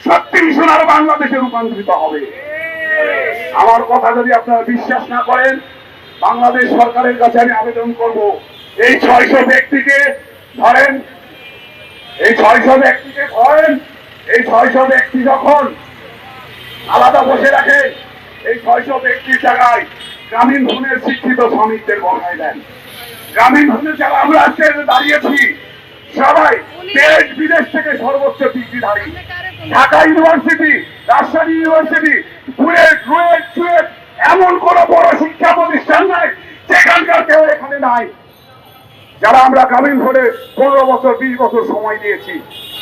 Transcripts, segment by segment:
সত্যি সোনার বাংলাদেশে রূপান্তরিত হবে। আমার কথা যদি আপনারা বিশ্বাস না করেন, বাংলাদেশ সরকারের কাছে আমি আবেদন করব, এই 600 ব্যক্তিকে ধরেন, এই 600 ব্যক্তিকে ধরেন, এই 600 ব্যক্তি যখন আলাদা বসে রাখে, এই 600 ব্যক্তির জায়গায় গ্রামীণ ফোনের শিক্ষিত শ্রমিকদের বসায় দেন। গ্রামীণ ফোনের যারা আমরা আজকে দাঁড়িয়েছি সবাই দেশ বিদেশ থেকে সর্বোচ্চ ডিগ্রিধারী, ঢাকা ইউনিভার্সিটি, রাজশাহী ইউনিভার্সিটি, রুয়েট এমন কোন বড় শিক্ষা প্রতিষ্ঠান নাই যেখানকার কেউ এখানে নাই। যারা আমরা গ্রামীণ ফোনে 15 বছর 20 বছর সময় দিয়েছি,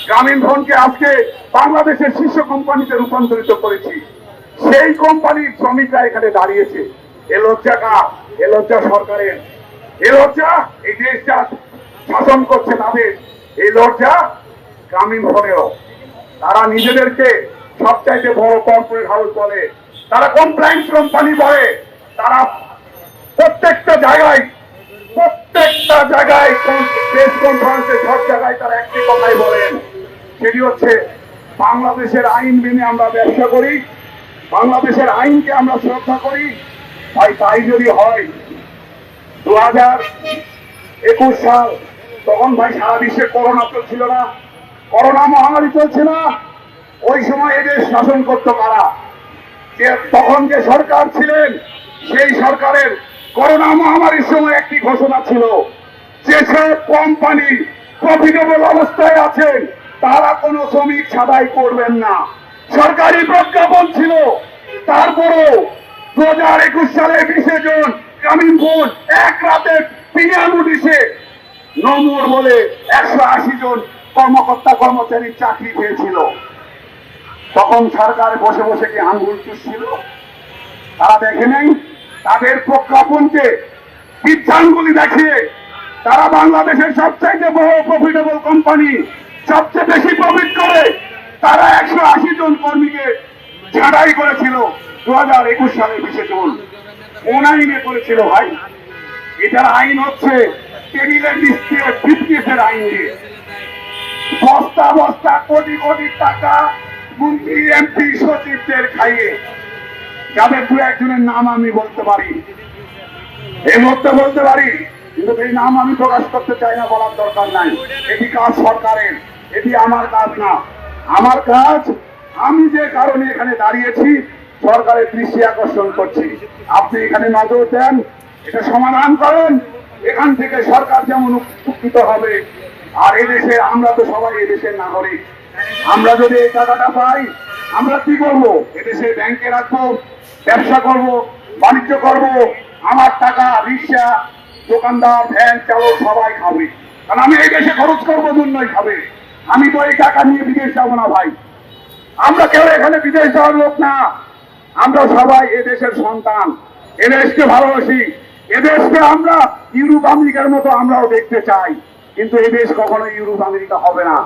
গ্রামীণ ফোনকে আজকে বাংলাদেশের শীর্ষ কোম্পানিতে রূপান্তরিত করেছি। সেই কোম্পানির শ্রমিকরা এখানে দাঁড়িয়েছে। এ লজ্জা কার? এ লজ্জা সরকারের। এ লজ্জা এই দেশটা শাসন করছে তাদের। এই লজ্জা গ্রামীণ ফোনেরও। তারা নিজেদেরকে সবচাইতে বড় কর্পোরেট হাউস বলে, তারা কমপ্লায়েন্স কোম্পানি বলে, তারা প্রত্যেকটা জায়গায় প্রেস কনফারেন্সে সব জায়গায় তারা একটি কথাই বলেন, সেটি হচ্ছে বাংলাদেশের আইন মেনে আমরা ব্যবসা করি, বাংলাদেশের আইনকে আমরা শ্রদ্ধা করি। ভাই তাই যদি হয়, 2021 সাল তখন ভাই সারা বিশ্বে করোনা চলছিল না, করোনা মহামারী চলছে না। ওই সময় এদের শাসন করতো কারা? যে তখন যে সরকার ছিলেন, সেই সরকারের করোনা মহামারীর সময় একটি ঘোষণা ছিল, যেসব কোম্পানি প্রফিটেবল অবস্থায় আছেন তারা কোনো শ্রমিক ছাঁটাই করবেন না। সরকারি প্রজ্ঞাপন ছিল। তারপরও 2021 সালে 20 জন গ্রামীণ ফোন এক রাতে বিনা নোটিশে নমুর বলে 180 জন কর্মকর্তা কর্মচারীর চাকরি পেয়েছিল। তখন সরকার বসে বসে কি আঙ্গুল চুষছিল? তারা দেখে নেই তাদের প্রজ্ঞাপনকে বিজ্ঞানগুলি দেখিয়ে তারা বাংলাদেশের সবচাইতে বড় প্রফিটেবল কোম্পানি, সবচেয়ে বেশি প্রফিট করে তারা 180 জন কর্মীকে ছাঁটাই করেছিল 2021 সালে 20 জন। কোন আইনে করেছিল ভাই? এটার আইন হচ্ছে টেবিলের নিশ্চয় ব্রিফকেসের আইন দিয়ে বস্তা বস্তা কোটি কোটি টাকা মন্ত্রী এমপি সচিবদের খাইয়ে, যাদের দু একজনের নাম আমি বলতে পারি, এই মুহূর্তে বলতে পারি, কিন্তু এই নাম আমি প্রকাশ করতে চাই না, বলার দরকার নাই। এটি কাজ সরকারের, এটি আমার কাজ না। আমার কাজ, আমি যে কারণে এখানে দাঁড়িয়েছি সরকারের দৃষ্টি আকর্ষণ করছি। আপনি এখানে নজর দেন, এটা সমাধান করেন। এখান থেকে সরকার যেমন উপকৃত হবে, আর এদেশে আমরা তো সবাই এদেশের নাগরিক। আমরা যদি এই টাকাটা পাই, আমরা কি করবো? এদেশে ব্যাংকে রাখবো, ব্যবসা করব, বাণিজ্য করব। আমার টাকা রিক্সা, দোকানদার, ভ্যান চালক সবাই খাবে, কারণ আমি এই দেশে খরচ করবো, জন্যই খাবে। আমি তো এই টাকা নিয়ে বিদেশ যাবো না ভাই। আমরা কেউ এখানে বিদেশ যাওয়ার লোক না, আমরা সবাই এদেশের সন্তান, এদেশকে ভালোবাসি। এদেশকে আমরা ইউরোপ আমেরিকার মতো আমরাও দেখতে চাই, কিন্তু এদেশ কখনো ইউরোপ আমেরিকা হবে না।